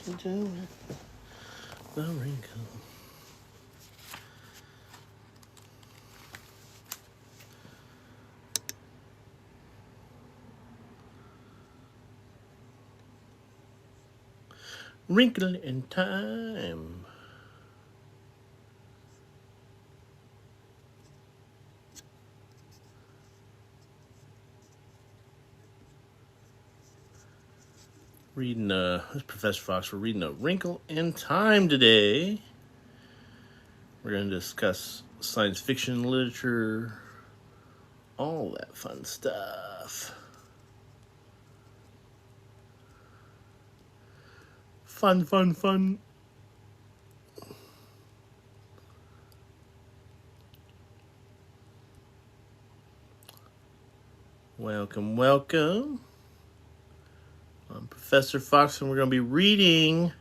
Do it. The wrinkle. Wrinkle in time. Reading, this is Professor Fox. We're reading A Wrinkle in Time today. We're going to discuss science fiction literature, all that fun stuff. Fun. Welcome. I'm Professor Fox, and we're going to be reading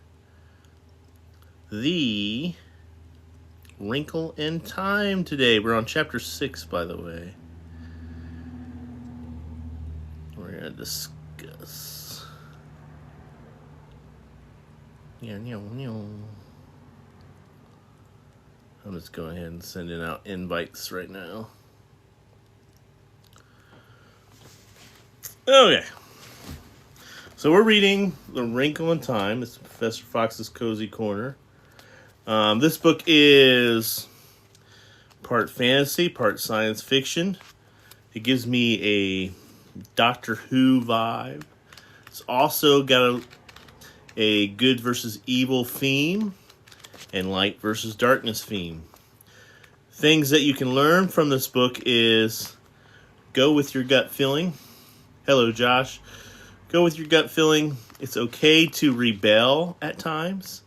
The Wrinkle in Time today. We're on chapter 6, by the way. We're going to discuss. I'm just going ahead and sending out invites right now. Okay. So we're reading The Wrinkle in Time. It's Professor Fox's Cozy Corner. This book is part fantasy, part science fiction. It gives me a Doctor Who vibe. It's also got a good versus evil theme and light versus darkness theme. Things that you can learn from this book is go with your gut feeling. Hello, Josh. Go with your gut feeling. It's okay to rebel at times.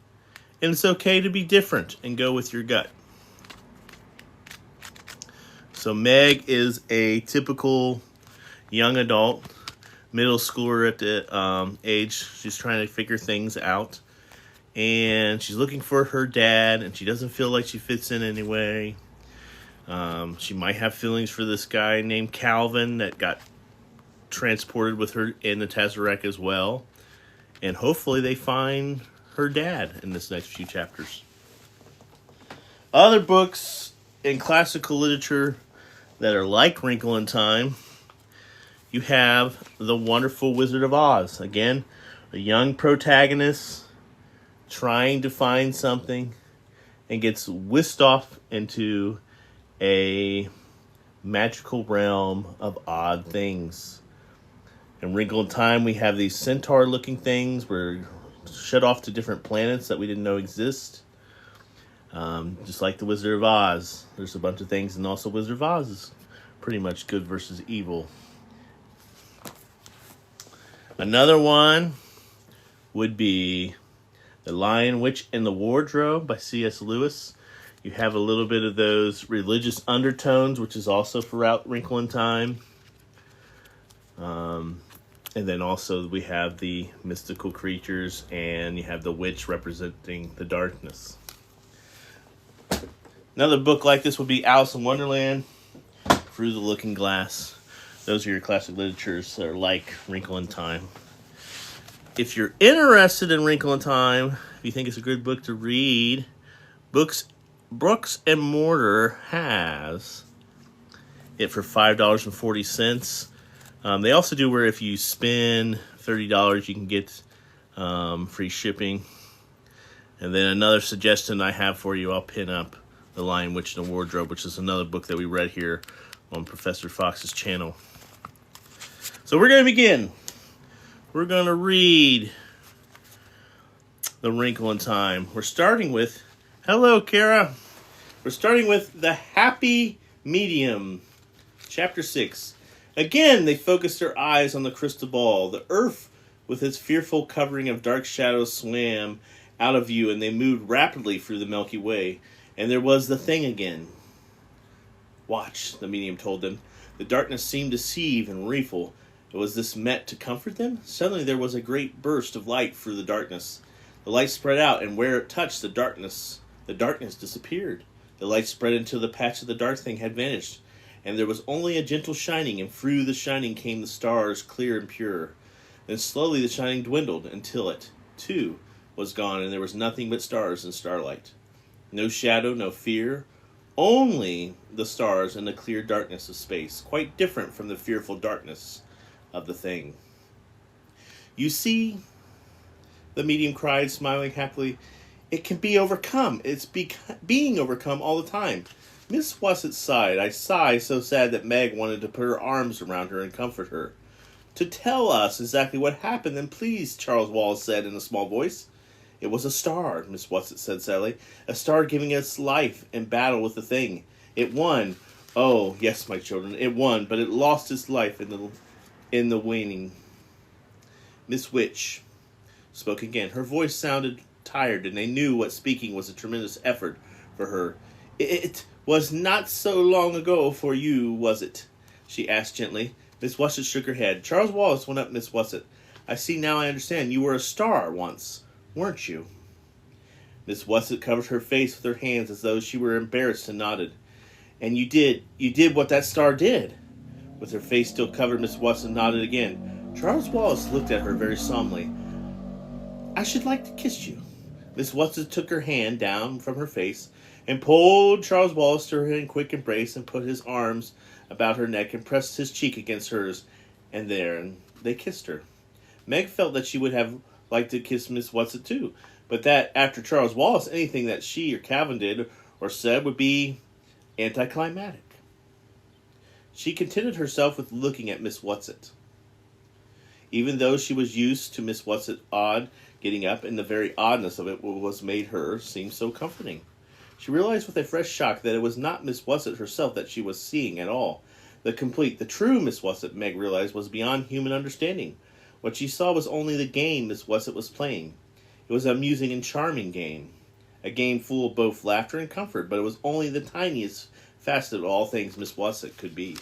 And it's okay to be different and go with your gut. So Meg is a typical young adult, middle schooler at the age. She's trying to figure things out. And she's looking for her dad, and she doesn't feel like she fits in anyway. She might have feelings for this guy named Calvin that got transported with her in the tesseract as well, and hopefully they find her dad in this next few chapters. Other books in classical literature that are like Wrinkle in Time, you have The Wonderful Wizard of Oz. Again, a young protagonist trying to find something and gets whisked off into a magical realm of odd things. In Wrinkle in Time, we have these centaur-looking things. We're shut off to different planets that we didn't know exist. Just like the Wizard of Oz. There's a bunch of things, and also Wizard of Oz is pretty much good versus evil. Another one would be The Lion, Witch, and the Wardrobe by C.S. Lewis. You have a little bit of those religious undertones, which is also throughout Wrinkle in Time. And then also we have the mystical creatures, and you have the witch representing the darkness. Another book like this would be Alice in Wonderland, Through the Looking Glass. Those are your classic literatures that are like Wrinkle in Time. If you're interested in Wrinkle in Time, if you think it's a good book to read, Brooks and Mortar has it for $5.40. They also do where if you spend $30, you can get free shipping. And then another suggestion I have for you, I'll pin up The Lion, Witch, and the Wardrobe, which is another book that we read here on Professor Fox's channel. So we're going to begin. We're going to read The Wrinkle in Time. We're starting with, hello, Kara. We're starting with The Happy Medium, Chapter 6. Again, they focused their eyes on the crystal ball. The earth, with its fearful covering of dark shadows, swam out of view, and they moved rapidly through the Milky Way. And there was the thing again. Watch, the medium told them. The darkness seemed to seethe and refill. Was this meant to comfort them? Suddenly there was a great burst of light through the darkness. The light spread out, and where it touched the darkness disappeared. The light spread until the patch of the dark thing had vanished. And there was only a gentle shining, and through the shining came the stars, clear and pure. Then slowly the shining dwindled, until it, too, was gone, and there was nothing but stars and starlight. No shadow, no fear, only the stars and the clear darkness of space, quite different from the fearful darkness of the thing. You see, the medium cried, smiling happily, it can be overcome. It's being overcome all the time. Miss Wusset sighed. I sigh so sad that Meg wanted to put her arms around her and comfort her. To tell us exactly what happened, then please, Charles Wallace said in a small voice. It was a star, Miss Wusset said sadly. A star giving us life in battle with the thing. It won. Oh, yes, my children, it won, but it lost its life in the waning. Miss Witch spoke again. Her voice sounded tired, and they knew what speaking was a tremendous effort for her. It was not so long ago for you, was it? She asked gently. Miss Wusset shook her head. Charles Wallace went up Miss Wusset. I see now, I understand. You were a star once, weren't you? Miss Wusset covered her face with her hands as though she were embarrassed and nodded. And you did what that star did. With her face still covered, Miss Wusset nodded again. Charles Wallace looked at her very solemnly. I should like to kiss you. Miss Wusset took her hand down from her face and pulled Charles Wallace to her in a quick embrace and put his arms about her neck and pressed his cheek against hers, and they kissed her. Meg felt that she would have liked to kiss Miss Wusset too, but that after Charles Wallace, anything that she or Calvin did or said would be anticlimactic. She contented herself with looking at Miss Wusset. Even though she was used to Miss Wusset's odd getting up, and the very oddness of it was made her seem so comforting. She realized with a fresh shock that it was not Miss Wusset herself that she was seeing at all. The true Miss Wusset, Meg realized, was beyond human understanding. What she saw was only the game Miss Wusset was playing. It was an amusing and charming game. A game full of both laughter and comfort, but it was only the tiniest facet of all things Miss Wusset could be.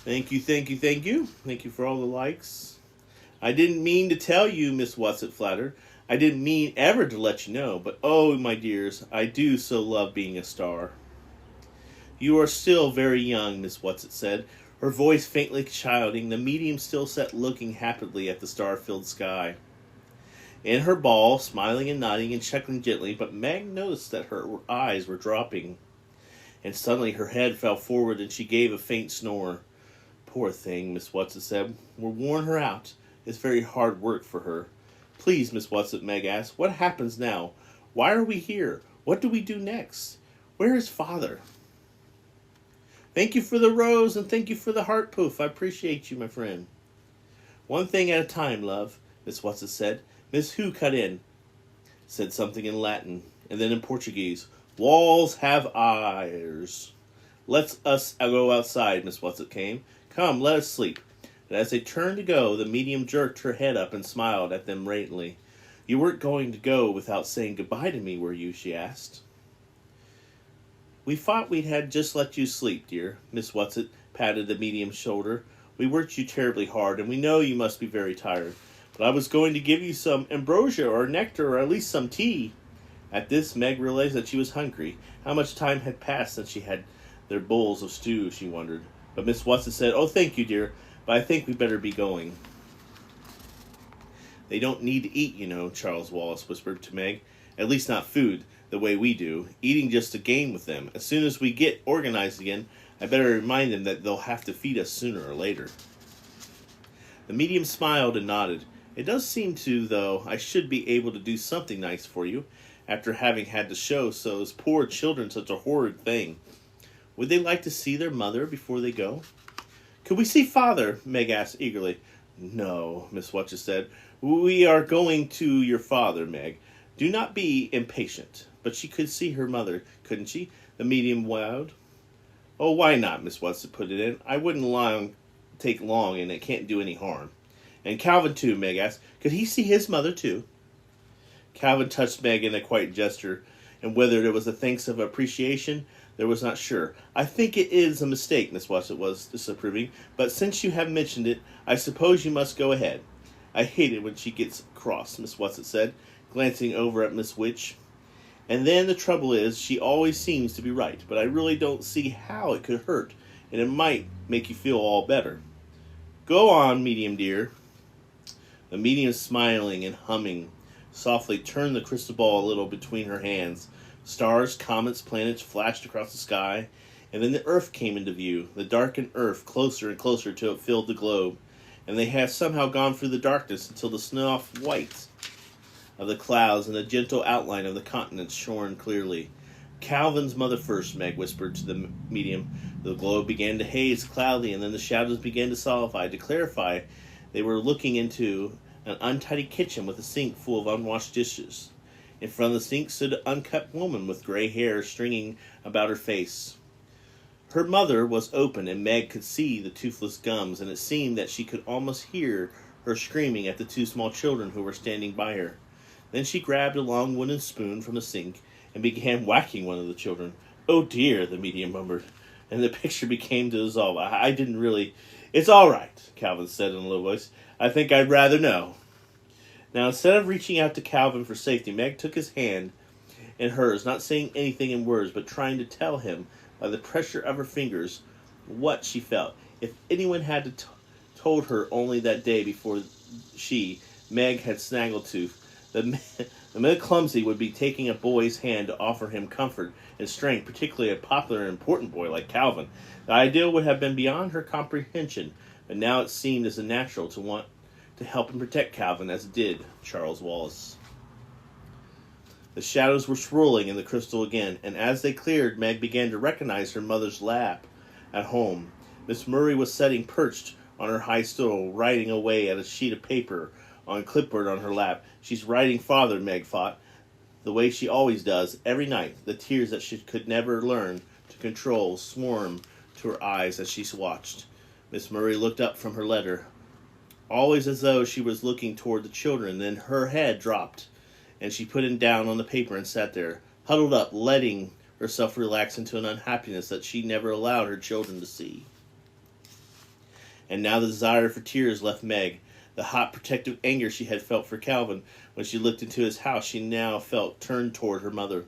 Thank you. Thank you for all the likes. I didn't mean to tell you, Miss Wusset flattered. I didn't mean ever to let you know, but oh, my dears, I do so love being a star. You are still very young, Miss Wusset said, her voice faintly chiding. The medium still sat looking happily at the star-filled sky. In her ball, smiling and nodding and chuckling gently, but Meg noticed that her eyes were dropping. And suddenly her head fell forward and she gave a faint snore. Poor thing, Miss Wusset said. We're worn her out. It's very hard work for her. Please, Miss Wusset, Meg asked, what happens now? Why are we here? What do we do next? Where is Father? Thank you for the rose, and thank you for the heart poof. I appreciate you, my friend. One thing at a time, love, Miss Wusset said. Miss Who cut in, said something in Latin, and then in Portuguese. Walls have eyes. Let us go outside, Miss Wusset came. Come, let us sleep. And as they turned to go, the medium jerked her head up and smiled at them radiantly. You weren't going to go without saying goodbye to me, were you? She asked. We thought we'd had just let you sleep, dear. Miss Wusset patted the medium's shoulder. We worked you terribly hard, and we know you must be very tired. But I was going to give you some ambrosia or nectar or at least some tea. At this, Meg realized that she was hungry. How much time had passed since she had their bowls of stew, she wondered. But Miss Wusset said, oh, thank you, dear, but I think we better be going. They don't need to eat, you know, Charles Wallace whispered to Meg. At least not food, the way we do. Eating just a game with them. As soon as we get organized again, I better remind them that they'll have to feed us sooner or later. The medium smiled and nodded. It does seem to, though, I should be able to do something nice for you, after having had to show those poor children such a horrid thing. Would they like to see their mother before they go? Could we see Father? Meg asked eagerly. No, Miss Wusset said. We are going to your father, Meg. Do not be impatient. But she could see her mother, couldn't she? The medium wowed. Oh, why not? Miss Wusset put it in. I wouldn't take long, and it can't do any harm. And Calvin, too, Meg asked. Could he see his mother, too? Calvin touched Meg in a quiet gesture, and whether it was a thanks of appreciation, there was not sure. I think it is a mistake, Miss Wusset was disapproving, but since you have mentioned it, I suppose you must go ahead. I hate it when she gets cross, Miss Wusset said, glancing over at Miss Witch. And then the trouble is, she always seems to be right, but I really don't see how it could hurt, and it might make you feel all better. Go on, medium dear. The medium, smiling and humming, softly turned the crystal ball a little between her hands. Stars, comets, planets flashed across the sky, and then the earth came into view, the darkened earth closer and closer till it filled the globe, and they had somehow gone through the darkness until the snuff white of the clouds and the gentle outline of the continents shone clearly. Calvin's mother first, Meg whispered to the medium. The globe began to haze cloudily, and then the shadows began to solidify, to clarify. They were looking into an untidy kitchen with a sink full of unwashed dishes. In front of the sink stood an unkempt woman with gray hair stringing about her face. Her mother was open, and Meg could see the toothless gums, and it seemed that she could almost hear her screaming at the two small children who were standing by her. Then she grabbed a long wooden spoon from the sink and began whacking one of the children. "Oh dear," the medium murmured, and the picture began to dissolve. I didn't really... "It's all right," Calvin said in a low voice. "I think I'd rather know." Now, instead of reaching out to Calvin for safety, Meg took his hand in hers, not saying anything in words, but trying to tell him by the pressure of her fingers what she felt. If anyone had told her only that day before she, Meg, had Snaggletooth, the minute clumsy would be taking a boy's hand to offer him comfort and strength, particularly a popular and important boy like Calvin. The idea would have been beyond her comprehension, but now it seemed as natural to want to help and protect Calvin as it did Charles Wallace. The shadows were swirling in the crystal again, and as they cleared, Meg began to recognize her mother's lap at home. Miss Murry was sitting perched on her high stool, writing away at a sheet of paper on clipboard on her lap. She's writing father, Meg thought, the way she always does, every night. The tears that she could never learn to control swarmed to her eyes as she watched. Miss Murry looked up from her letter, always as though she was looking toward the children. Then her head dropped, and she put it down on the paper and sat there, huddled up, letting herself relax into an unhappiness that she never allowed her children to see. And now the desire for tears left Meg. The hot protective anger she had felt for Calvin when she looked into his house, she now felt turned toward her mother.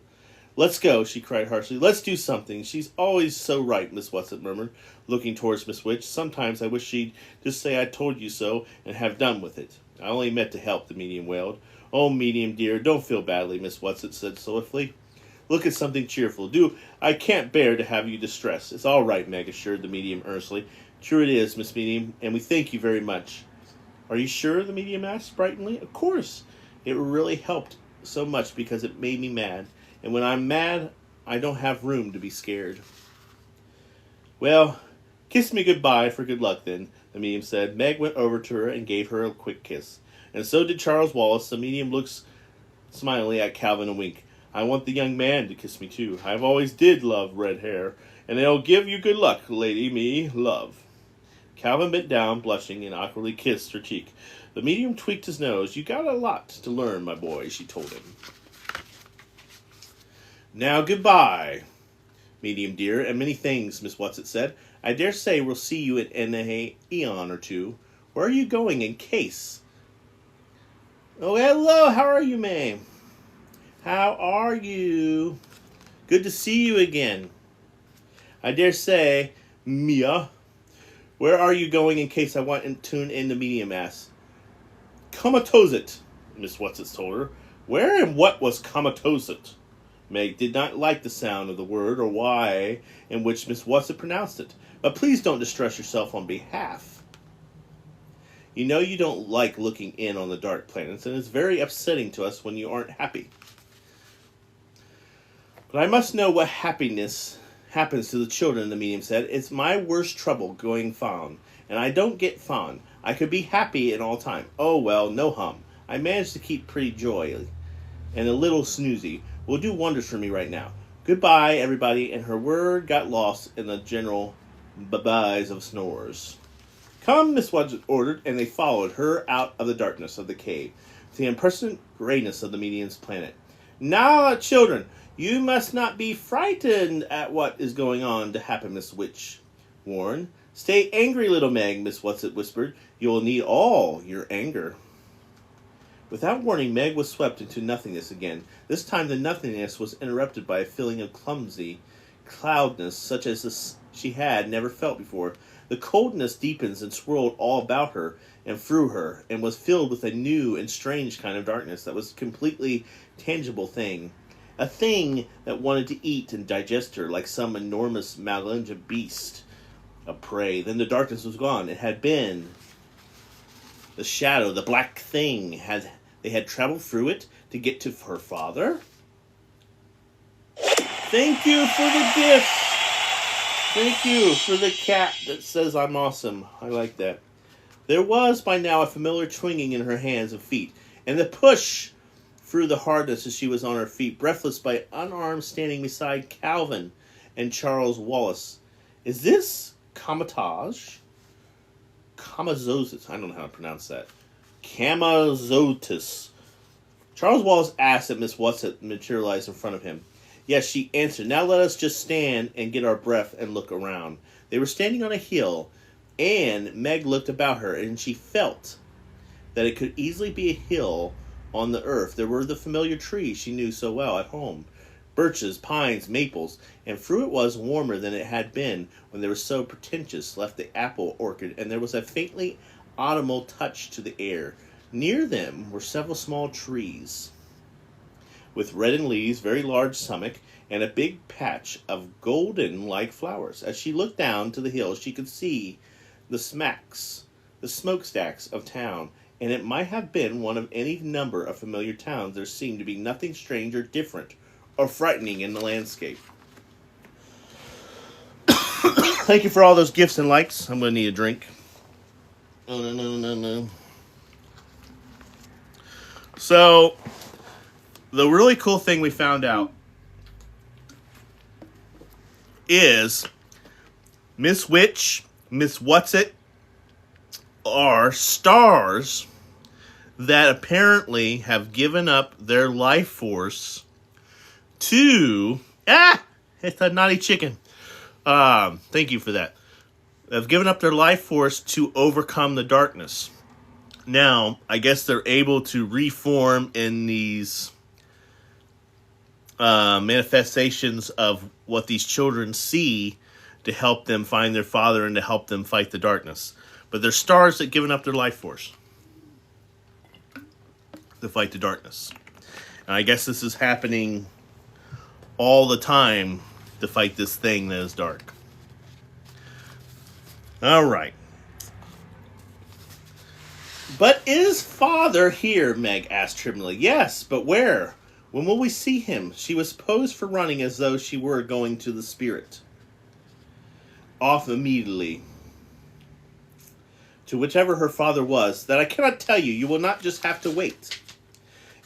"Let's go," she cried harshly. "Let's do something. She's always so right," Miss Watson murmured, looking towards Miss Witch. "Sometimes I wish she'd just say I told you so and have done with it." "I only meant to help," the medium wailed. "Oh, medium dear, don't feel badly," Miss Watson said swiftly. "Look at something cheerful. I can't bear to have you distressed." "It's all right," Meg assured the medium earnestly. "True it is, Miss Medium, and we thank you very much." "Are you sure?" the medium asked brightly. "Of course. It really helped so much because it made me mad. And when I'm mad, I don't have room to be scared." "Well, kiss me goodbye for good luck then," the medium said. Meg went over to her and gave her a quick kiss. And so did Charles Wallace. The medium looked smilingly at Calvin and winked. "I want the young man to kiss me too. I've always did love red hair. And it'll give you good luck, lady me love." Calvin bent down, blushing, and awkwardly kissed her cheek. The medium tweaked his nose. "You got a lot to learn, my boy," she told him. "Now, goodbye, medium dear, and many things," Miss Watson said. "I dare say we'll see you in an eon or two. Where are you going in case?" "Oh, hello, how are you, May?" "How are you?" "Good to see you again." "I dare say, Mia. Where are you going in case I want to tune in?" the medium asked. "Comatose," Miss Watson told her. Where and what was comatose? Meg did not like the sound of the word or why in which Miss Watson pronounced it. But please don't distress yourself on behalf. You know you don't like looking in on the dark planets, and it's very upsetting to us when you aren't happy. But I must know what happiness happens to the children, the medium said. It's my worst trouble going fond, and I don't get fond. I could be happy in all time. Oh, well, no hum. I managed to keep pretty jolly, and a little snoozy will do wonders for me right now. Goodbye, everybody, and her word got lost in the general bye-byes of snores. Come, Miss Watson ordered, and they followed her out of the darkness of the cave to the impersonal grayness of the medium's planet. Now, children, you must not be frightened at what is going on to happen, Miss Witch warned. Stay angry, little Meg, Miss Watson whispered. You'll need all your anger. Without warning, Meg was swept into nothingness again. This time the nothingness was interrupted by a feeling of clumsy cloudness such as she had never felt before. The coldness deepens and swirled all about her and through her, and was filled with a new and strange kind of darkness that was a completely tangible thing. A thing that wanted to eat and digest her like some enormous malignant beast of prey. Then the darkness was gone. It had been the shadow, the black thing. They had traveled through it to get to her father? Thank you for the gift. Thank you for the cat that says I'm awesome. I like that. There was by now a familiar swinging in her hands and feet, and the push through the hardness as she was on her feet, breathless by unarmed, standing beside Calvin and Charles Wallace. Is this Camatage? Camazotis. I don't know how to pronounce that. Camazotis. Charles Wallace asked that Miss Whatsit materialized in front of him. Yes, she answered. Now let us just stand and get our breath and look around. They were standing on a hill, and Meg looked about her, and she felt that it could easily be a hill on the earth. There were the familiar trees she knew so well at home. Birches, pines, maples, and through it was warmer than it had been when they were so pretentious, left the apple orchard, and there was a faintly autumnal touch to the air. Near them were several small trees, with reddened leaves, very large stomach, and a big patch of golden-like flowers. As she looked down to the hill, she could see the smokestacks of town, and it might have been one of any number of familiar towns. There seemed to be nothing strange or different or frightening in the landscape. Thank you for all those gifts and likes. I'm going to need a drink. Oh, no. So, the really cool thing we found out is Miss Witch, Miss Whatsit are stars that apparently have given up their life force to... It's a naughty chicken. Thank you for that. Have given up their life force to overcome the darkness. Now, I guess they're able to reform in these manifestations of what these children see to help them find their father and to help them fight the darkness. But they're stars that have given up their life force to fight the darkness. And I guess this is happening all the time to fight this thing that is dark. All right. But is father here? Meg asked tremblingly. Yes, but where? When will we see him? She was posed for running as though she were going to the spirit. Off immediately. To whichever her father was, that I cannot tell you. You will not just have to wait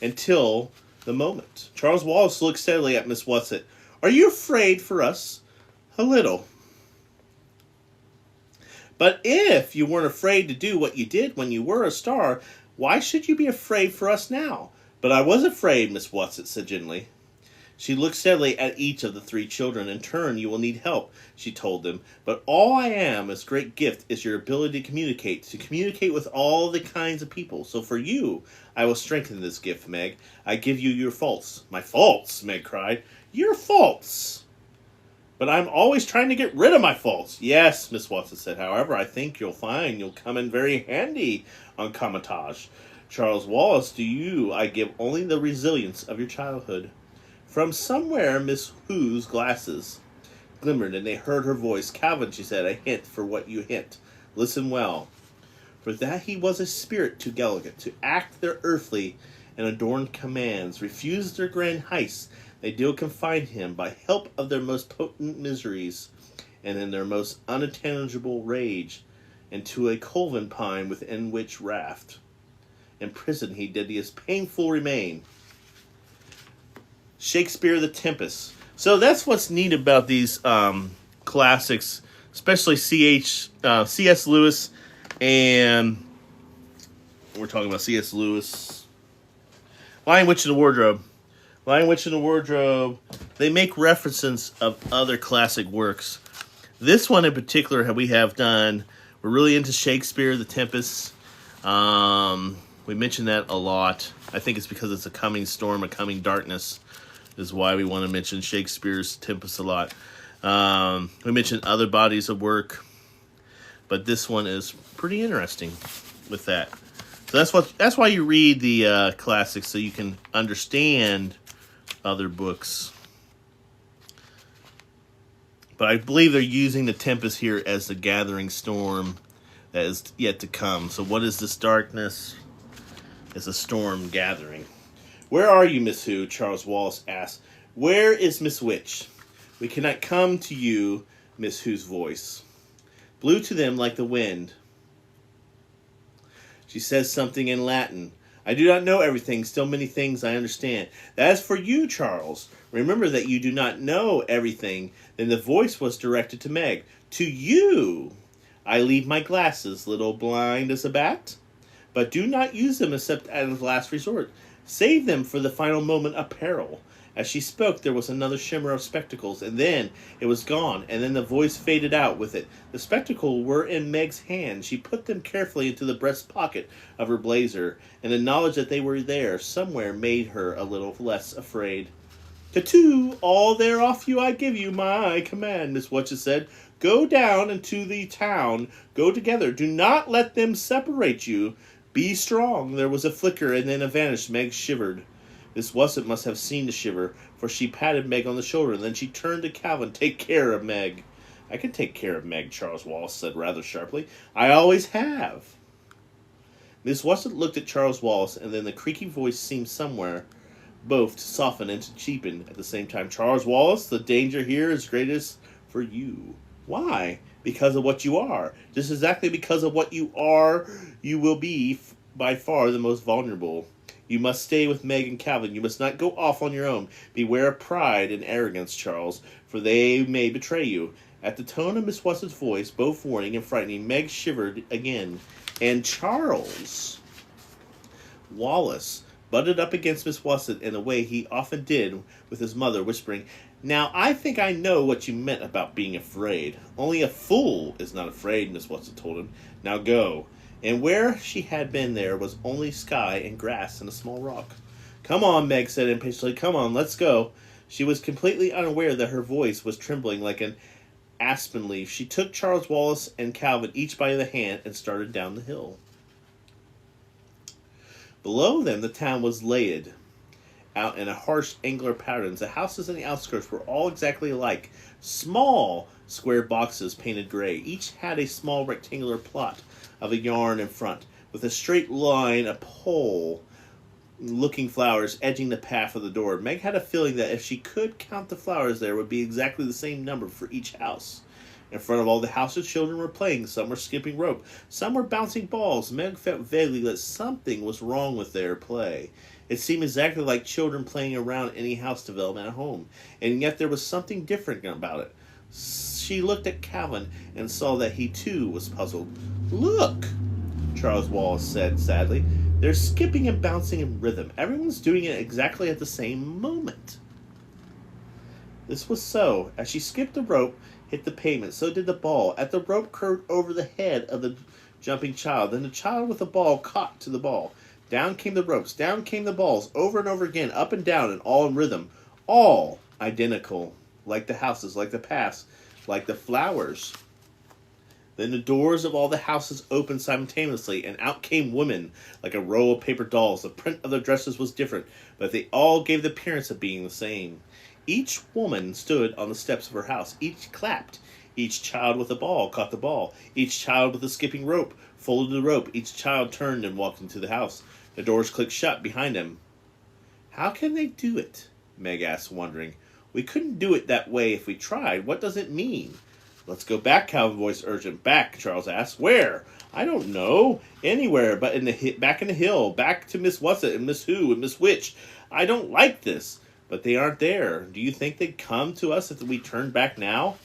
until the moment. Charles Wallace looked steadily at Miss Whatsit. Are you afraid for us? A little. But if you weren't afraid to do what you did when you were a star, why should you be afraid for us now? But I was afraid, Miss Whatsit said gently. She looked steadily at each of the three children. In turn, you will need help, she told them. But all I am, this great gift, is your ability to communicate with all the kinds of people. So for you, I will strengthen this gift, Meg. I give you your faults. My faults, Meg cried. Your faults. But I'm always trying to get rid of my faults. Yes, Miss Watson said. However, I think you'll find you'll come in very handy on Camatage. Charles Wallace, to you I give only the resilience of your childhood. From somewhere, Miss Who's glasses glimmered, and they heard her voice. Calvin, she said, a hint for what you hint. Listen well. For that he was a spirit too delicate to act their earthly and adorned commands, refused their grand heights, they do confine him by help of their most potent miseries, and in their most unintelligible rage, into a colven pine within which raft. In prison he did his painful remain. Shakespeare the Tempest. So that's what's neat about these classics, especially C.S. Lewis, and we're talking about C.S. Lewis. Lion, Witch, and the Wardrobe. Lion, Witch, and the Wardrobe. They make references of other classic works. This one in particular we have done. We're really into Shakespeare the Tempest. We mention that a lot. I think it's because it's a coming storm, a coming darkness, is why we want to mention Shakespeare's Tempest a lot. We mentioned other bodies of work. But this one is pretty interesting with that. So that's why you read the classics, so you can understand other books. But I believe they're using the tempest here as the gathering storm that is yet to come. So what is this darkness? It's a storm gathering. Where are you, Miss Who? Charles Wallace asked. Where is Miss Witch? We cannot come to you, Miss Who's voice blew to them like the wind. She says something in Latin. I do not know everything, still many things I understand. That is for you, Charles. Remember that you do not know everything. Then the voice was directed to Meg. To you! I leave my glasses, little blind as a bat. But do not use them except as a last resort. Save them for the final moment of peril. As she spoke, there was another shimmer of spectacles, and then it was gone, and then the voice faded out with it. The spectacles were in Meg's hand. She put them carefully into the breast pocket of her blazer, and the knowledge that they were there somewhere made her a little less afraid. "Tattoo, all there off you I give you my command," Miss Watches said. "Go down into the town. Go together. Do not let them separate you. Be strong." There was a flicker, and then a vanish. Meg shivered. Miss Wesson must have seen the shiver, for she patted Meg on the shoulder, and then she turned to Calvin. "Take care of Meg." "I can take care of Meg," Charles Wallace said rather sharply. "I always have." Miss Wesson looked at Charles Wallace, and then the creaky voice seemed somewhere both to soften and to cheapen at the same time. "Charles Wallace, the danger here is greatest for you." "Why?" "Because of what you are. Just exactly because of what you are, you will be by far the most vulnerable. You must stay with Meg and Calvin. You must not go off on your own. Beware of pride and arrogance, Charles, for they may betray you." At the tone of Miss Wesson's voice, both warning and frightening, Meg shivered again. And Charles Wallace butted up against Miss Wesson in a way he often did with his mother, whispering, "Now, I think I know what you meant about being afraid. Only a fool is not afraid," Miss Wesson told him. "Now go." And where she had been there was only sky and grass and a small rock. "Come on," Meg said impatiently. "Come on, let's go." She was completely unaware that her voice was trembling like an aspen leaf. She took Charles Wallace and Calvin each by the hand and started down the hill. Below them, the town was laid out in a harsh angular pattern. The houses in the outskirts were all exactly alike. Small square boxes painted gray. Each had a small rectangular plot of a yarn in front, with a straight line, a pole-looking flowers edging the path of the door. Meg had a feeling that if she could count the flowers there would be exactly the same number for each house. In front of all the houses, children were playing. Some were skipping rope. Some were bouncing balls. Meg felt vaguely that something was wrong with their play. It seemed exactly like children playing around any house development at home, and yet there was something different about it. She looked at Calvin and saw that he too was puzzled. "Look," Charles Wallace said sadly. "They're skipping and bouncing in rhythm. Everyone's doing it exactly at the same moment." This was so. As she skipped, the rope hit the pavement. So did the ball. As the rope curved over the head of the jumping child, then the child with the ball caught to the ball. Down came the ropes. Down came the balls. Over and over again, up and down, and all in rhythm. All identical. Like the houses, like the paths, like the flowers. Then the doors of all the houses opened simultaneously, and out came women like a row of paper dolls. The print of their dresses was different, but they all gave the appearance of being the same. Each woman stood on the steps of her house. Each clapped. Each child with a ball caught the ball. Each child with a skipping rope folded the rope. Each child turned and walked into the house. The doors clicked shut behind them. "How can they do it?" Meg asked, wondering. "We couldn't do it that way if we tried. What does it mean?" "Let's go back," Calvin voiced urgent. "Back?" Charles asked. "Where?" "I don't know. Anywhere but back in the hill. Back to Miss Wesson and Miss Who and Miss Witch. I don't like this. But they aren't there. Do you think they'd come to us if we turned back now?"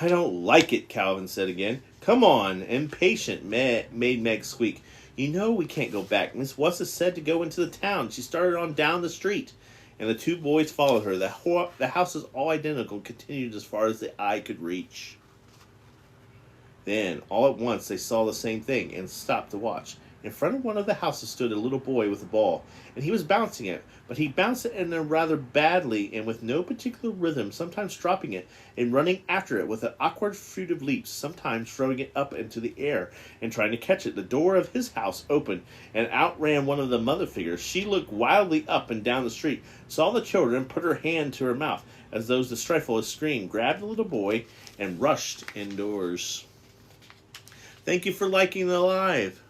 "I don't like it," Calvin said again. "Come on." Impatient made Meg squeak. "You know we can't go back. Miss Wesson said to go into the town. She started on down the street." And the two boys followed her. The houses, all identical, continued as far as the eye could reach. Then, all at once, they saw the same thing and stopped to watch. In front of one of the houses stood a little boy with a ball, and he was bouncing it, but he bounced it in a rather badly and with no particular rhythm, sometimes dropping it and running after it with an awkward furtive leaps, sometimes throwing it up into the air and trying to catch it. The door of his house opened, and out ran one of the mother figures. She looked wildly up and down the street, saw the children, put her hand to her mouth, as though to stifle a scream, grabbed the little boy, and rushed indoors. Thank you for liking the live.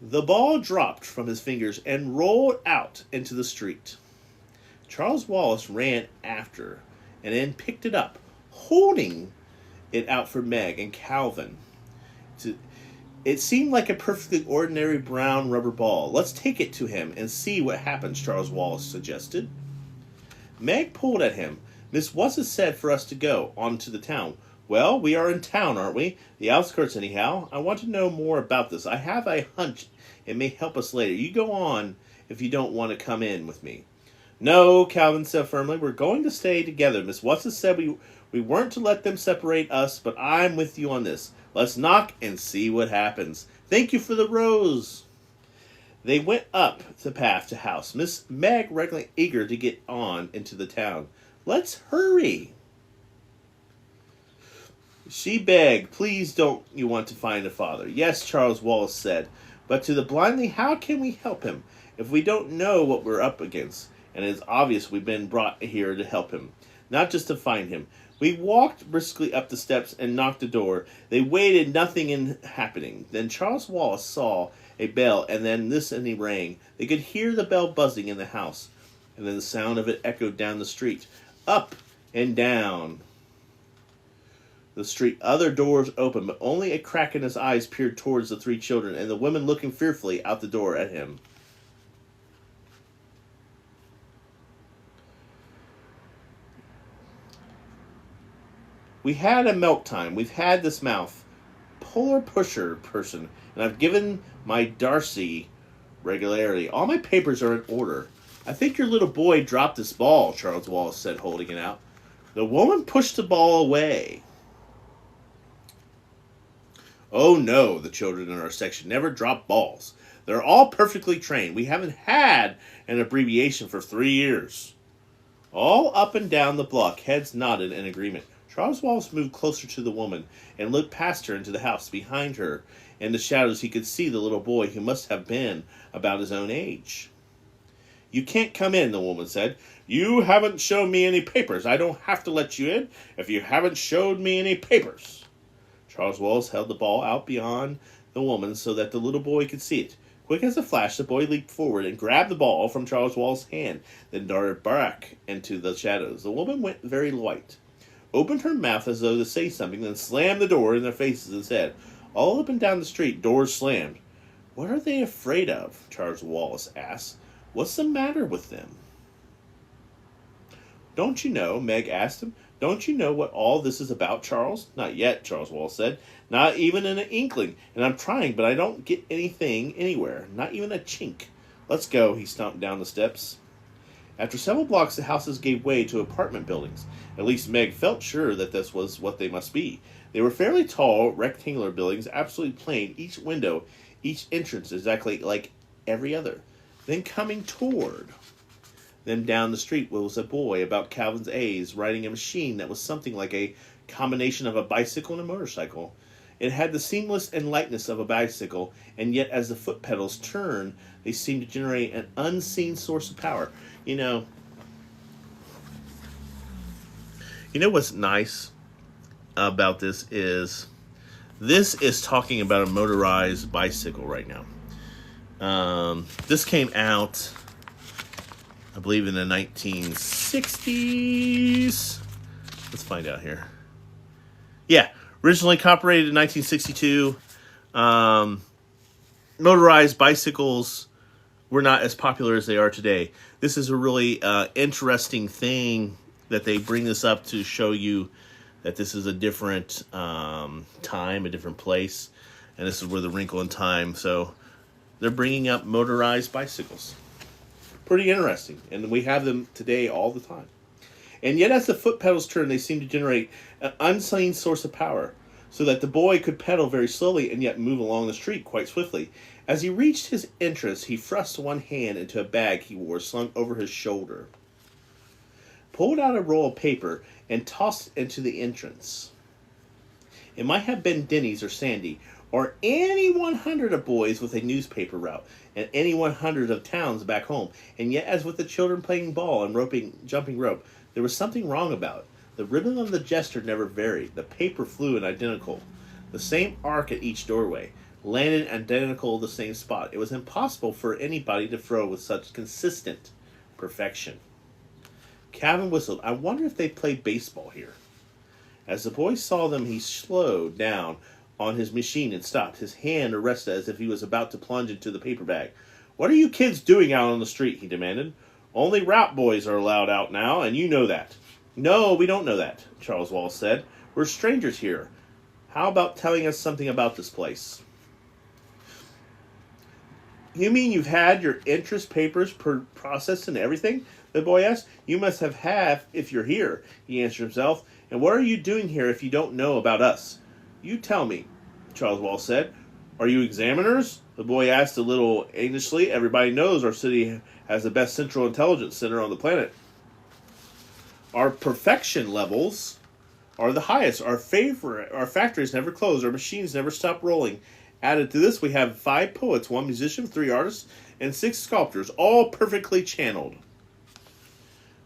The ball dropped from his fingers and rolled out into the street. Charles Wallace ran after and then picked it up, holding it out for Meg and Calvin. It seemed like a perfectly ordinary brown rubber ball. Let's take it to him and see what happens, Charles Wallace suggested. Meg pulled at him. Miss What's-it said for us to go on to the town. Well, we are in town, aren't we? The outskirts, anyhow. I want to know more about this. I have a hunch it may help us later. You go on if you don't want to come in with me. No, Calvin said firmly. We're going to stay together. Miss What's-it said we weren't to let them separate us, but I'm with you on this. Let's knock and see what happens. Thank you for the rose. They went up the path to house. Miss Meg regularly eager to get on into the town. Let's hurry. She begged, please don't you want to find a father? Yes, Charles Wallace said, but to the blindly, how can we help him if we don't know what we're up against? And it is obvious we've been brought here to help him, not just to find him. We walked briskly up the steps and knocked the door. They waited, nothing in happening. Then Charles Wallace saw a bell, and then this and he rang. They could hear the bell buzzing in the house, and then the sound of it echoed down the street, up and down the street. Other doors opened, but only a crack in his eyes peered towards the three children, and the women looking fearfully out the door at him. We had a milk time. We've had this mouth. Polar pusher person, and I've given my Darcy regularity. All my papers are in order. I think your little boy dropped this ball, Charles Wallace said, holding it out. The woman pushed the ball away. Oh no, the children in our section never drop balls. They're all perfectly trained. We haven't had an abbreviation for 3 years. All up and down the block, heads nodded in agreement. Charles Wallace moved closer to the woman and looked past her into the house. Behind her, in the shadows, he could see the little boy, who must have been about his own age. You can't come in, the woman said. You haven't shown me any papers. I don't have to let you in if you haven't showed me any papers. Charles Wallace held the ball out beyond the woman so that the little boy could see it. Quick as a flash, the boy leaped forward and grabbed the ball from Charles Wallace's hand, then darted back into the shadows. The woman went very white, opened her mouth as though to say something, then slammed the door in their faces and said, all up and down the street, doors slammed. What are they afraid of? Charles Wallace asked. What's the matter with them? Don't you know? Meg asked him. Don't you know what all this is about, Charles? Not yet, Charles Wallace said. Not even in an inkling. And I'm trying, but I don't get anything anywhere. Not even a chink. Let's go, he stomped down the steps. After several blocks, the houses gave way to apartment buildings. At least Meg felt sure that this was what they must be. They were fairly tall, rectangular buildings, absolutely plain, each window, each entrance exactly like every other. Then coming toward them down the street was a boy about Calvin's age riding a machine that was something like a combination of a bicycle and a motorcycle. It had the seamless and lightness of a bicycle, and yet as the foot pedals turned, they seemed to generate an unseen source of power. You know what's nice about this is talking about a motorized bicycle right now. This came out, I believe, in the 1960s. Let's find out here. Yeah, originally copyrighted in 1962. Motorized bicycles were not as popular as they are today. This is a really interesting thing that they bring this up to show you that this is a different time, a different place, and this is where the wrinkle in time. So they're bringing up motorized bicycles. Pretty interesting, and we have them today all the time. And yet as the foot pedals turn, they seem to generate an unseen source of power. so that the boy could pedal very slowly and yet move along the street quite swiftly. As he reached his entrance, he thrust one hand into a bag he wore slung over his shoulder, pulled out a roll of paper, and tossed it into the entrance. It might have been Denny's or Sandy, or any 100 of boys with a newspaper route, and any 100 of towns back home. And yet, as with the children playing ball and jumping rope, there was something wrong about it. The rhythm of the gesture never varied. The paper flew in identical. The same arc at each doorway. Landed identical the same spot. It was impossible for anybody to throw with such consistent perfection. Calvin whistled. I wonder if they play baseball here. As the boy saw them, he slowed down on his machine and stopped. His hand arrested as if he was about to plunge into the paper bag. What are you kids doing out on the street? He demanded. Only route boys are allowed out now, and you know that. No, we don't know that, Charles Wallace said. We're strangers here. How about telling us something about this place? You mean you've had your interest papers processed and everything? The boy asked. You must have if you're here, he answered himself. And what are you doing here if you don't know about us? You tell me, Charles Wallace said. Are you examiners? The boy asked a little anxiously. Everybody knows our city has the best central intelligence center on the planet. Our perfection levels are the highest. Our factories never close. Our machines never stop rolling. Added to this, we have 5 poets, 1 musician, 3 artists, and 6 sculptors, all perfectly channeled.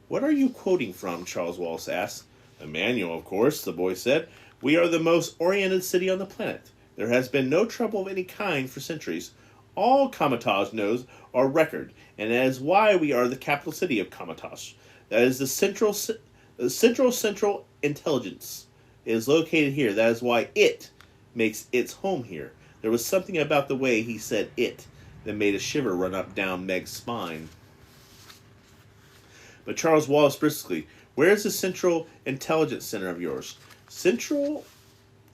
What are you quoting from? Charles Wallace asked. A manual, of course, the boy said. We are the most oriented city on the planet. There has been no trouble of any kind for centuries. All Kamatosh knows our record, and that is why we are the capital city of Kamatosh. That is the central intelligence. It is located here. That is why it makes its home here. There was something about the way he said it that made a shiver run up down Meg's spine. But Charles Wallace briskly, where is the central intelligence center of yours? Central,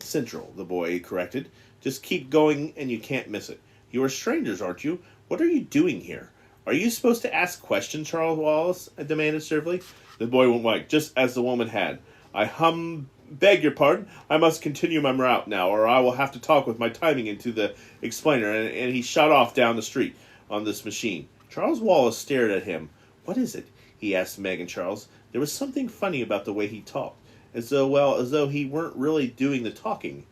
the boy corrected. Just keep going and you can't miss it. You are strangers, aren't you? What are you doing here? Are you supposed to ask questions, Charles Wallace demanded sturdily. The boy went white, just as the woman had. Beg your pardon, I must continue my route now, or I will have to talk with my timing into the explainer, and he shot off down the street on this machine. Charles Wallace stared at him. What is it? He asked Meg and Charles. There was something funny about the way he talked, as though he weren't really doing the talking.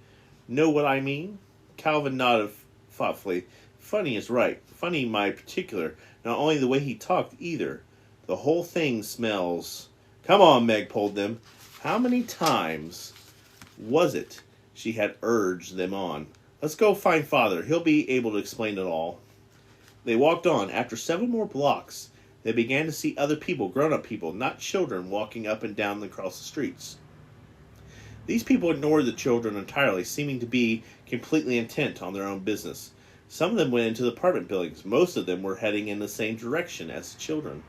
Know what I mean? Calvin nodded thoughtfully. Funny is right. Funny, my particular. Not only the way he talked, either. The whole thing smells... Come on, Meg pulled them. How many times was it she had urged them on? Let's go find Father. He'll be able to explain it all. They walked on. After several more blocks, they began to see other people, grown-up people, not children, walking up and down across the streets. These people ignored the children entirely, seeming to be completely intent on their own business. Some of them went into the apartment buildings. Most of them were heading in the same direction as the children.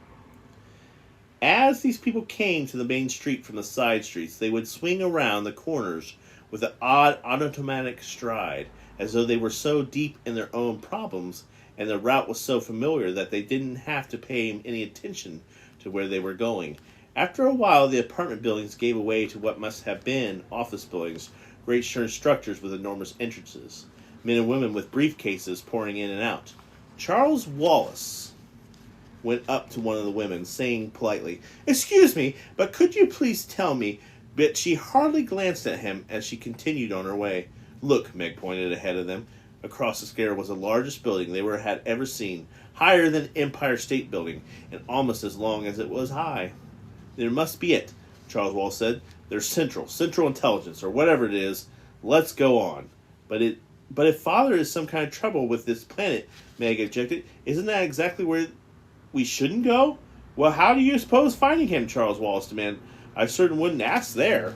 As these people came to the main street from the side streets, they would swing around the corners with an odd automatic stride, as though they were so deep in their own problems, and the route was so familiar that they didn't have to pay any attention to where they were going. After a while, the apartment buildings gave way to what must have been office buildings, great stern structures with enormous entrances, men and women with briefcases pouring in and out. Charles Wallace went up to one of the women, saying politely, "Excuse me, but could you please tell me?" But she hardly glanced at him as she continued on her way. Look, Meg pointed ahead of them. Across the square was the largest building they had ever seen, higher than Empire State Building, and almost as long as it was high. There must be it, Charles Wallace said. There's central intelligence, or whatever it is. Let's go on. But if Father is some kind of trouble with this planet, Meg objected, isn't that exactly where we shouldn't go? Well, how do you suppose finding him? Charles Wallace demanded. I certainly wouldn't ask there.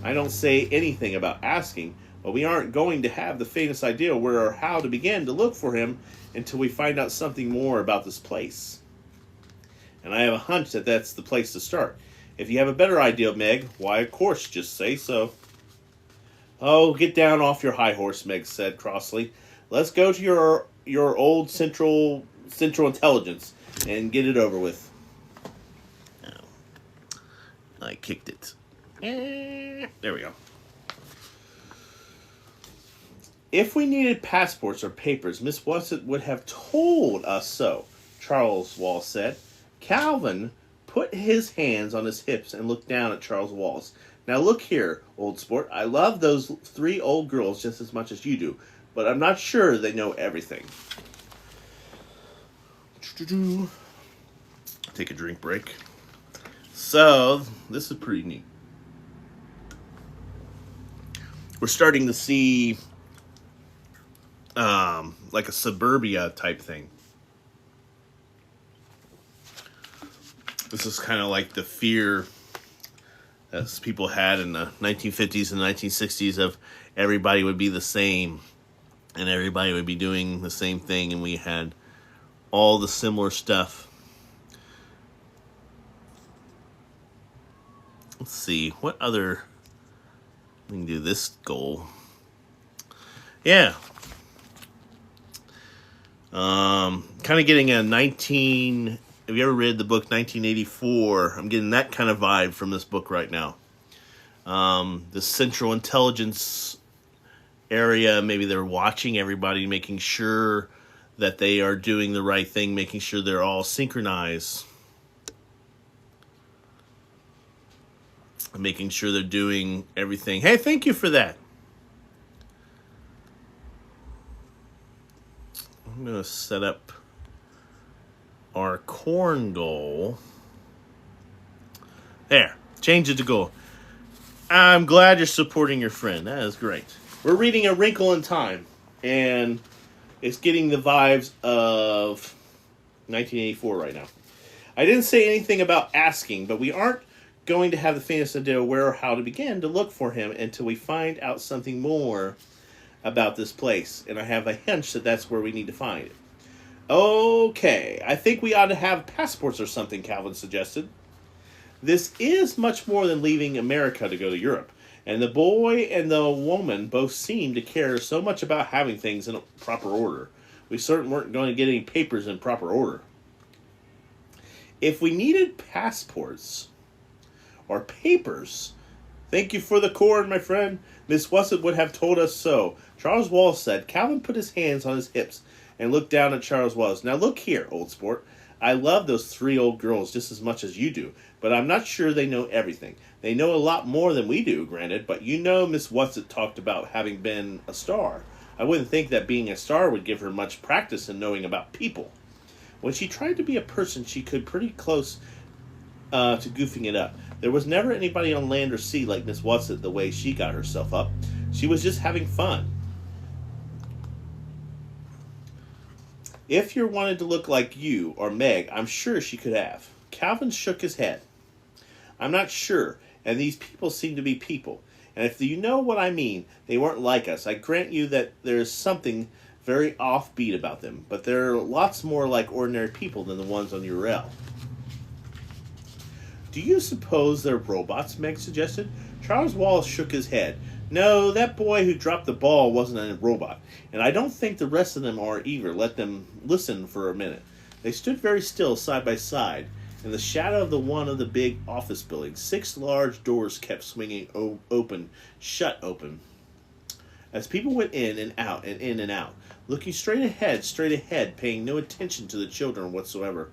I don't say anything about asking, but we aren't going to have the faintest idea where or how to begin to look for him until we find out something more about this place. And I have a hunch that that's the place to start. If you have a better idea, Meg, why, of course, just say so. Oh, get down off your high horse, Meg said crossly. Let's go to your old central intelligence and get it over with. Oh, I kicked it. There we go. If we needed passports or papers, Miss Watson would have told us so, Charles Wallace said. Calvin put his hands on his hips and looked down at Charles Wallace. Now look here, old sport. I love those 3 old girls just as much as you do, but I'm not sure they know everything. Take a drink break. So, this is pretty neat. We're starting to see like a suburbia type thing. This is kind of like the fear that people had in the 1950s and 1960s of everybody would be the same and everybody would be doing the same thing, and we had all the similar stuff. Let's see, what other... We can do this goal. Yeah. Kind of getting a have you ever read the book 1984? I'm getting that kind of vibe from this book right now. The Central Intelligence area, maybe they're watching everybody, making sure that they are doing the right thing, making sure they're all synchronized. Making sure they're doing everything. Hey, thank you for that. I'm going to set up our corn goal. There. Change it to goal. I'm glad you're supporting your friend. That is great. We're reading A Wrinkle in Time, and it's getting the vibes of 1984 right now. I didn't say anything about asking, but we aren't going to have the faintest idea where or how to begin to look for him until we find out something more about this place, and I have a hunch that that's where we need to find it. Okay, I think we ought to have passports or something, Calvin suggested. This is much more than leaving America to go to Europe, and the boy and the woman both seem to care so much about having things in proper order. We certainly weren't going to get any papers in proper order. If we needed passports or papers, thank you for the corn, my friend. Miss Watson would have told us so, Charles Wallace said. Calvin put his hands on his hips and looked down at Charles Wallace. Now look here, old sport. I love those 3 old girls just as much as you do, but I'm not sure they know everything. They know a lot more than we do, granted, but you know Miss Watson talked about having been a star. I wouldn't think that being a star would give her much practice in knowing about people. When she tried to be a person, she could pretty close to goofing it up. There was never anybody on land or sea like Miss Watson the way she got herself up. She was just having fun. If you wanted to look like you or Meg, I'm sure she could have. Calvin shook his head. I'm not sure, and these people seem to be people. And if you know what I mean, they weren't like us. I grant you that there's something very offbeat about them, but they're lots more like ordinary people than the ones on Urel. Do you suppose they're robots? Meg suggested. Charles Wallace shook his head. No, that boy who dropped the ball wasn't a robot, and I don't think the rest of them are either. Let them listen for a minute. They stood very still, side by side, in the shadow of the big office buildings. 6 large doors kept swinging shut open, as people went in and out and in and out, looking straight ahead, paying no attention to the children whatsoever.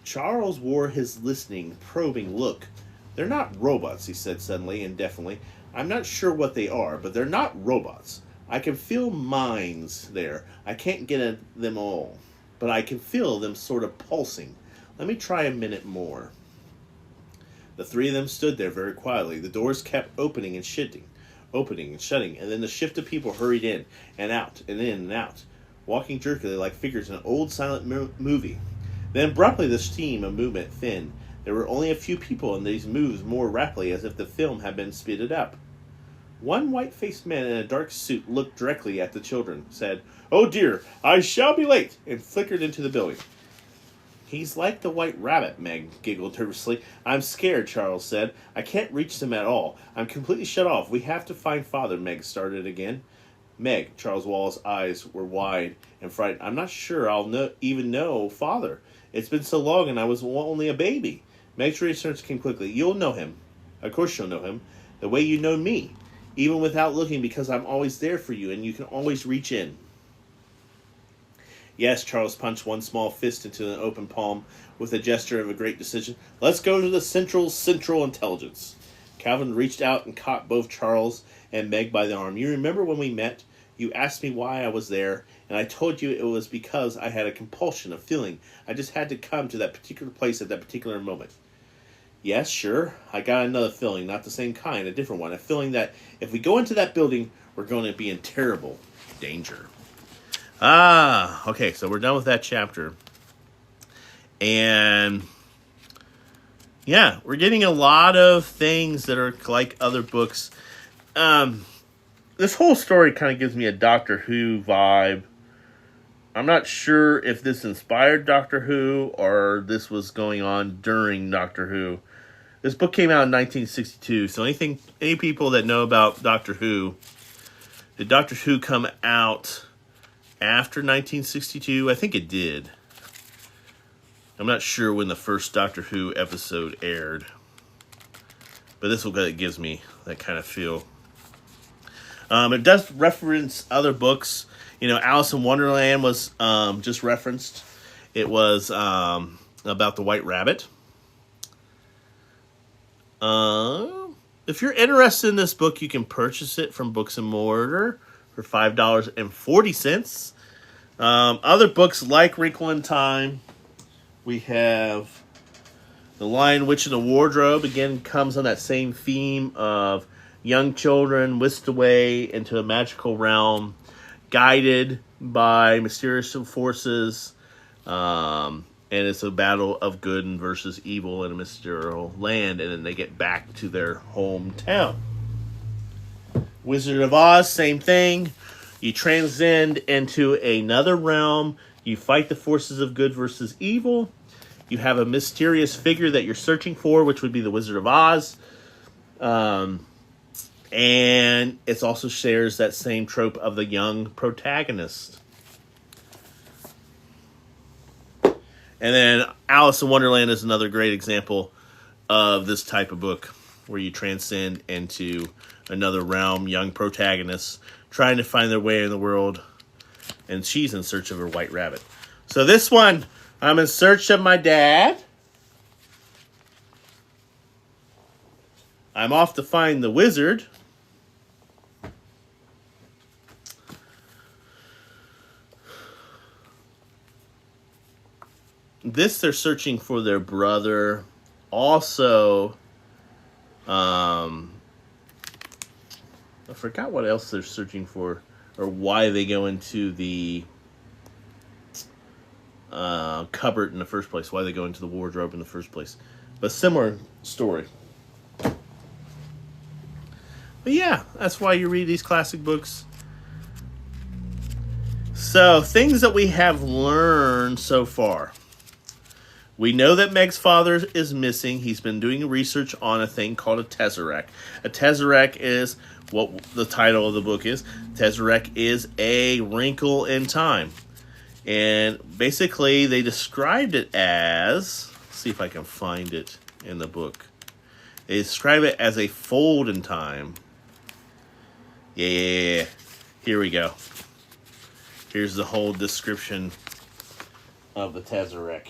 Charles wore his listening, probing look. They're not robots, he said suddenly and definitely. I'm not sure what they are, but they're not robots. I can feel minds there. I can't get at them all, but I can feel them sort of pulsing. Let me try a minute more. The 3 of them stood there very quietly. The doors kept opening and shutting, and then the shift of people hurried in and out and in and out, walking jerkily like figures in an old silent movie. Then abruptly the stream of movement thinned. There were only a few people, and these moved more rapidly as if the film had been speeded up. One white-faced man in a dark suit looked directly at the children, said, "Oh dear, I shall be late," and flickered into the building. He's like the White Rabbit, Meg giggled nervously. I'm scared, Charles said. I can't reach them at all. I'm completely shut off. We have to find Father, Meg started again. Meg, Charles Wallace's eyes were wide and frightened. I'm not sure I'll even know Father. It's been so long and I was only a baby. Meg's reassurance came quickly. You'll know him. Of course you'll know him. The way you know me. even without looking, because I'm always there for you and you can always reach in. Yes, Charles punched one small fist into an open palm with a gesture of a great decision. Let's go to the Central Intelligence. Calvin reached out and caught both Charles and Meg by the arm. You remember when we met? You asked me why I was there, and I told you it was because I had a compulsion, a feeling. I just had to come to that particular place at that particular moment. Yes, sure, I got another feeling, not the same kind, a different one. A feeling that if we go into that building, we're going to be in terrible danger. Okay, so we're done with that chapter. And yeah, we're getting a lot of things that are like other books. This whole story kind of gives me a Doctor Who vibe. I'm not sure if this inspired Doctor Who or this was going on during Doctor Who. This book came out in 1962, so any people that know about Doctor Who, did Doctor Who come out after 1962? I think it did. I'm not sure when the first Doctor Who episode aired, but this will gives me that kind of feel. It does reference other books. You know, Alice in Wonderland was just referenced. It was about the White Rabbit. If you're interested in this book, you can purchase it from Books and Mortar for $5.40. Other books like Wrinkle in Time. We have The Lion, Witch, and the Wardrobe. Again, comes on that same theme of young children whisked away into a magical realm, guided by mysterious forces. And it's a battle of good versus evil in a mystical land. And then they get back to their hometown. Wizard of Oz, same thing. You transcend into another realm. You fight the forces of good versus evil. You have a mysterious figure that you're searching for, which would be the Wizard of Oz. And it also shares that same trope of the young protagonist. And then Alice in Wonderland is another great example of this type of book where you transcend into another realm, young protagonists trying to find their way in the world, and she's in search of her white rabbit. So this one, I'm in search of my dad. I'm off to find the wizard. This, they're searching for their brother. Also, I forgot what else they're searching for, or why they go into the cupboard in the first place, why they go into the wardrobe in the first place. But similar story. But yeah, that's why you read these classic books. So, things that we have learned so far. We know that Meg's father is missing. He's been doing research on a thing called a tesseract. A tesseract is what the title of the book is. Tesseract is a wrinkle in time. And basically, they described it as... Let's see if I can find it in the book. They describe it as a fold in time. Yeah. Here we go. Here's the whole description of the tesseract.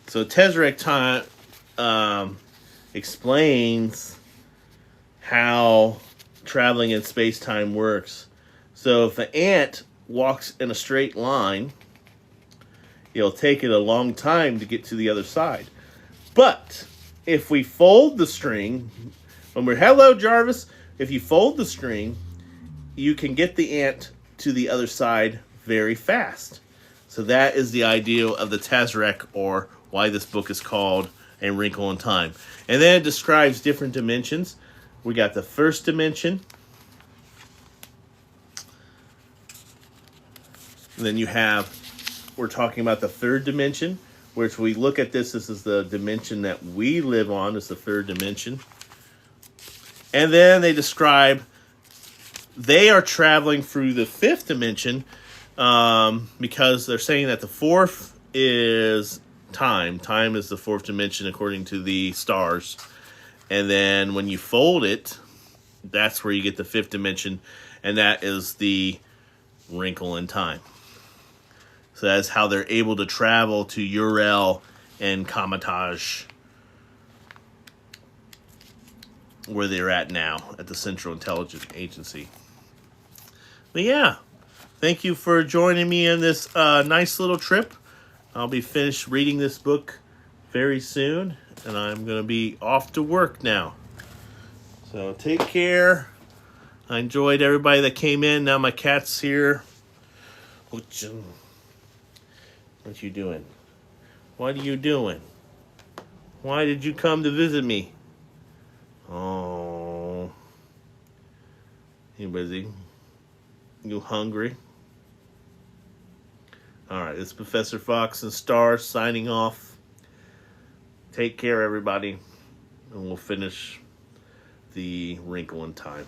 So tesseract time explains how traveling in space-time works. So if an ant walks in a straight line, it'll take it a long time to get to the other side. But if we fold the string, when we're, hello Jarvis, if you fold the string, you can get the ant to the other side very fast. So that is the idea of the tesseract, or why this book is called A Wrinkle in Time. And then it describes different dimensions. We got the first dimension. And then we're talking about the third dimension, which we look at this is the dimension that we live on, is the third dimension. And then they describe they are traveling through the fifth dimension because they're saying that the fourth is time. Time is the fourth dimension according to the stars. And then when you fold it, that's where you get the fifth dimension, and that is the wrinkle in time. So that's how they're able to travel to Urel and Kamatage, where they're at now, at the Central Intelligence Agency. But yeah, thank you for joining me in this nice little trip. I'll be finished reading this book very soon, and I'm going to be off to work now. So take care. I enjoyed everybody that came in. Now my cat's here. What you doing? What are you doing? Why did you come to visit me? Oh. You busy? You hungry? Alright, it's Professor Fox and Star signing off. Take care, everybody. And we'll finish the Wrinkle in Time.